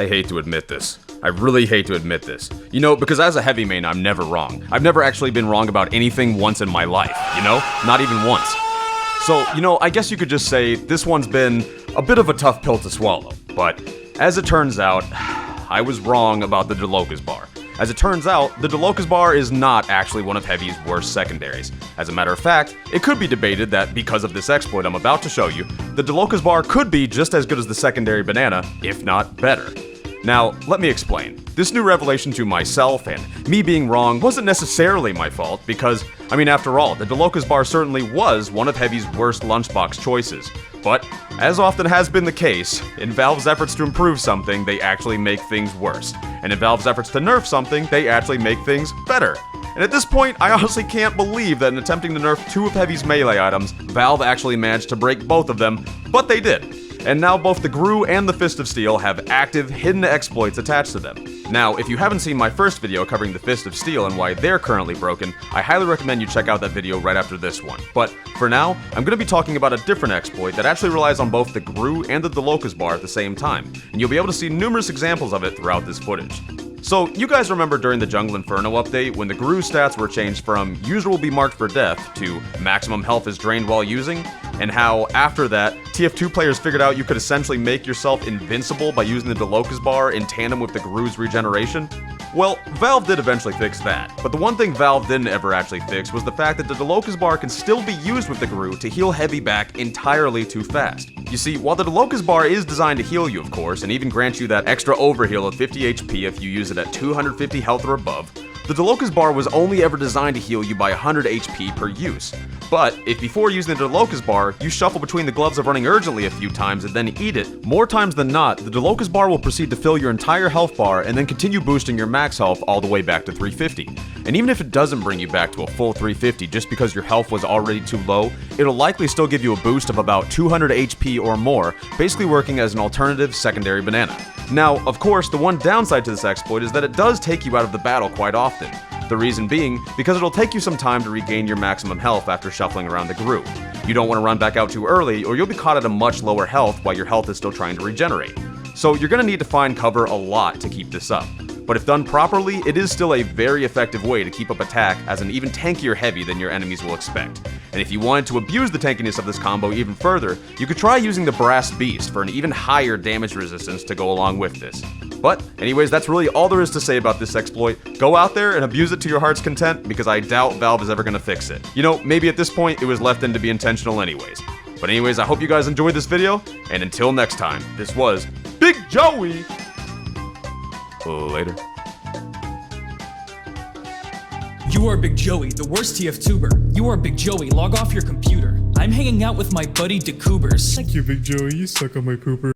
I hate to admit this. I really hate to admit this. You know, because as a heavy main, I'm never wrong. I've never actually been wrong about anything once in my life, you know? Not even once. So, you know, I guess you could just say this one's been a bit of a tough pill to swallow. But as it turns out, I was wrong about the Delocus bar. As it turns out, the Delocus bar is not actually one of Heavy's worst secondaries. As a matter of fact, it could be debated that because of this exploit I'm about to show you, the Delocus bar could be just as good as the secondary banana, if not better. Now, let me explain. This new revelation to myself and me being wrong wasn't necessarily my fault because, I mean, after all, the Delocus bar certainly was one of Heavy's worst lunchbox choices. But, as often has been the case, in Valve's efforts to improve something, they actually make things worse. And in Valve's efforts to nerf something, they actually make things better. And at this point, I honestly can't believe that in attempting to nerf 2 of Heavy's melee items, Valve actually managed to break both of them, but they did. And now both the Gru and the Fist of Steel have active, hidden exploits attached to them. Now, if you haven't seen my first video covering the Fist of Steel and why they're currently broken, I highly recommend you check out that video right after this one. But for now, I'm going to be talking about a different exploit that actually relies on both the Gru and the Delocus bar at the same time, and you'll be able to see numerous examples of it throughout this footage. So, you guys remember during the Jungle Inferno update when the Gru stats were changed from user will be marked for death to maximum health is drained while using? And how, after that, TF2 players figured out you could essentially make yourself invincible by using the Delocus bar in tandem with the Gru's regeneration? Well, Valve did eventually fix that, but the one thing Valve didn't ever actually fix was the fact that the Delocus bar can still be used with the Gru to heal Heavy back entirely too fast. You see, while the Delocus bar is designed to heal you, of course, and even grant you that extra overheal of 50 HP if you use it at 250 health or above, the Delocus bar was only ever designed to heal you by 100 HP per use. But, if before using the Delocus bar, you shuffle between the gloves of running urgently a few times and then eat it, more times than not, the Delocus bar will proceed to fill your entire health bar and then continue boosting your max health all the way back to 350. And even if it doesn't bring you back to a full 350 just because your health was already too low, it'll likely still give you a boost of about 200 HP or more, basically working as an alternative secondary banana. Now, of course, the one downside to this exploit is that it does take you out of the battle quite often. The reason being, because it'll take you some time to regain your maximum health after shuffling around the Gru. You don't want to run back out too early, or you'll be caught at a much lower health while your health is still trying to regenerate. So you're going to need to find cover a lot to keep this up. But if done properly, it is still a very effective way to keep up attack as an even tankier Heavy than your enemies will expect. And if you wanted to abuse the tankiness of this combo even further, you could try using the Brass Beast for an even higher damage resistance to go along with this. But anyways, that's really all there is to say about this exploit. Go out there and abuse it to your heart's content, because I doubt Valve is ever going to fix it. You know, maybe at this point it was left in to be intentional anyways. But anyways, I hope you guys enjoyed this video, and until next time, this was Big Joey! Later. You are Big Joey, the worst TF2ber. You are Big Joey, log off your computer. I'm hanging out with my buddy Decubers. Thank you, Big Joey. You suck on my pooper.